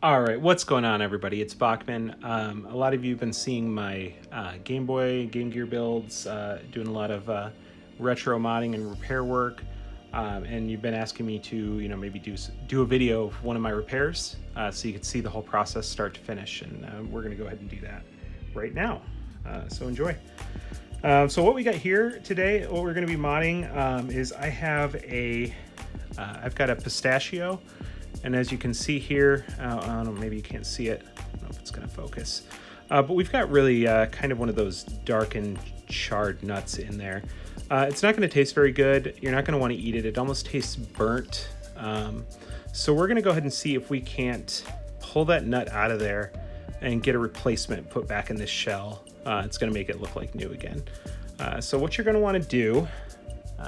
All right, what's going on, everybody? It's Bachmann. A lot of you have been seeing my Game Boy, Game Gear builds, doing a lot of retro modding and repair work, and you've been asking me to, maybe do a video of one of my repairs, so you can see the whole process start to finish. And we're going to go ahead and do that right now. So enjoy. So what we got here today, what we're going to be modding is I've got a pistachio. And as you can see here, I don't know, maybe you can't see it. I don't know if it's going to focus. But we've got really kind of one of those darkened, charred nuts in there. It's not going to taste very good. You're not going to want to eat it. It almost tastes burnt. So we're going to go ahead and see if we can't pull that nut out of there and get a replacement put back in this shell. It's going to make it look like new again. So what you're going to want to do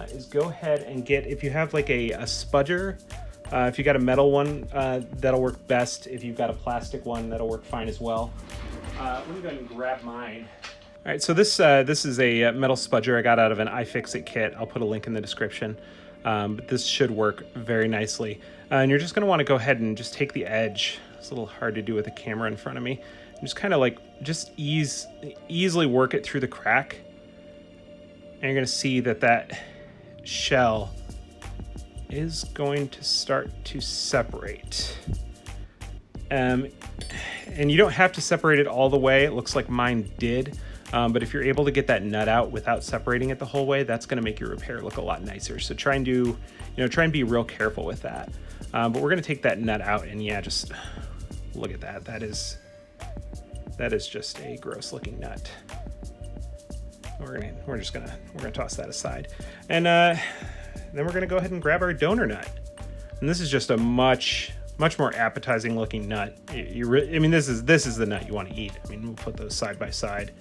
is go ahead and get, if you have like a spudger, if you got a metal one, that'll work best. If you've got a plastic one, that'll work fine as well. Let me go ahead and grab mine. All right, so this is a metal spudger I got out of an iFixit kit. I'll put a link in the description. But this should work very nicely. And you're just going to want to go ahead and just take the edge. It's a little hard to do with a camera in front of me. And just kind of easily work it through the crack. And you're going to see that shell is going to start to separate. And you don't have to separate it all the way. It looks like mine did. But if you're able to get that nut out without separating it the whole way, that's going to make your repair look a lot nicer. So try and be real careful with that. But we're going to take that nut out, and yeah, just look at that. That is just a gross looking nut. We're gonna toss that aside. And then we're going to go ahead and grab our donor nut. And this is just a much more appetizing looking nut. This is the nut you want to eat. I mean, we'll put those side by side,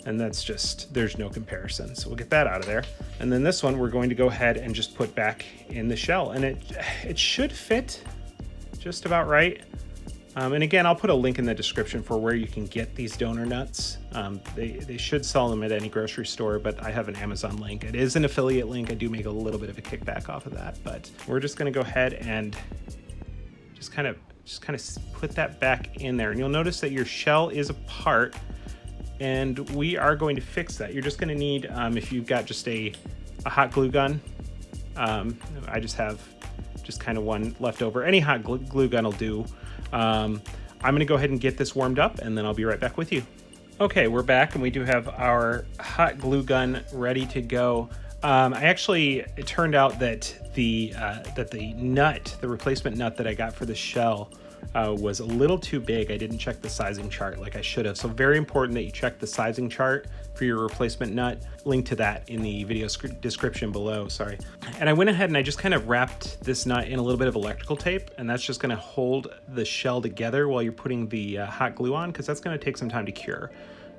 and there's no comparison. So we'll get that out of there. And then this one we're going to go ahead and just put back in the shell, and it should fit just about right. And again, I'll put a link in the description for where you can get these donor nuts. They should sell them at any grocery store, but I have an Amazon link. It is an affiliate link. I do make a little bit of a kickback off of that, but we're just going to go ahead and just kind of put that back in there. And you'll notice that your shell is apart, and we are going to fix that. You're just going to need, if you've got just a hot glue gun, I just have kind of one left over. Any hot glue gun will do. I'm going to go ahead and get this warmed up, and then I'll be right back with you. Okay, we're back, and we do have our hot glue gun ready to go. It turned out that the replacement nut that I got for the shell was a little too big. I didn't check the sizing chart like I should have. So very important that you check the sizing chart for your replacement nut. Link to that in the video description below, sorry. And I went ahead and I just kind of wrapped this nut in a little bit of electrical tape, and that's just gonna hold the shell together while you're putting the hot glue on, because that's gonna take some time to cure.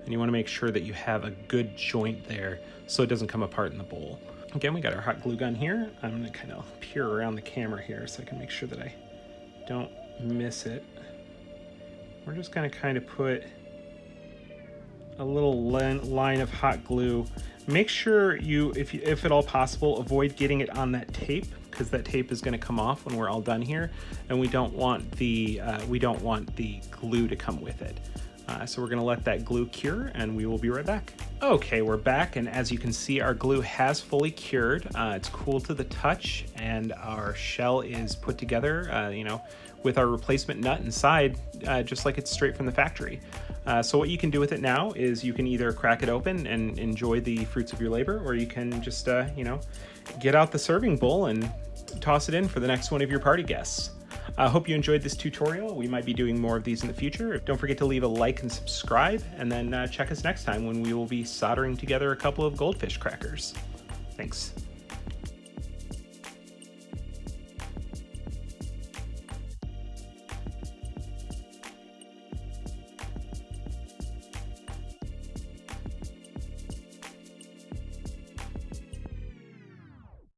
And you wanna make sure that you have a good joint there so it doesn't come apart in the bowl. Again, we got our hot glue gun here. I'm gonna kind of peer around the camera here so I can make sure that I don't miss it. We're just gonna kind of put a little line of hot glue. Make sure if at all possible, avoid getting it on that tape, because that tape is going to come off when we're all done here, and we don't want the glue to come with it. So we're going to let that glue cure, and we will be right back. Okay, we're back, and as you can see, our glue has fully cured. It's cool to the touch, and our shell is put together, with our replacement nut inside, just like it's straight from the factory. So what you can do with it now is you can either crack it open and enjoy the fruits of your labor, or you can just, get out the serving bowl and toss it in for the next one of your party guests. I hope you enjoyed this tutorial. We might be doing more of these in the future. Don't forget to leave a like and subscribe, and then check us next time when we will be soldering together a couple of goldfish crackers. Thanks.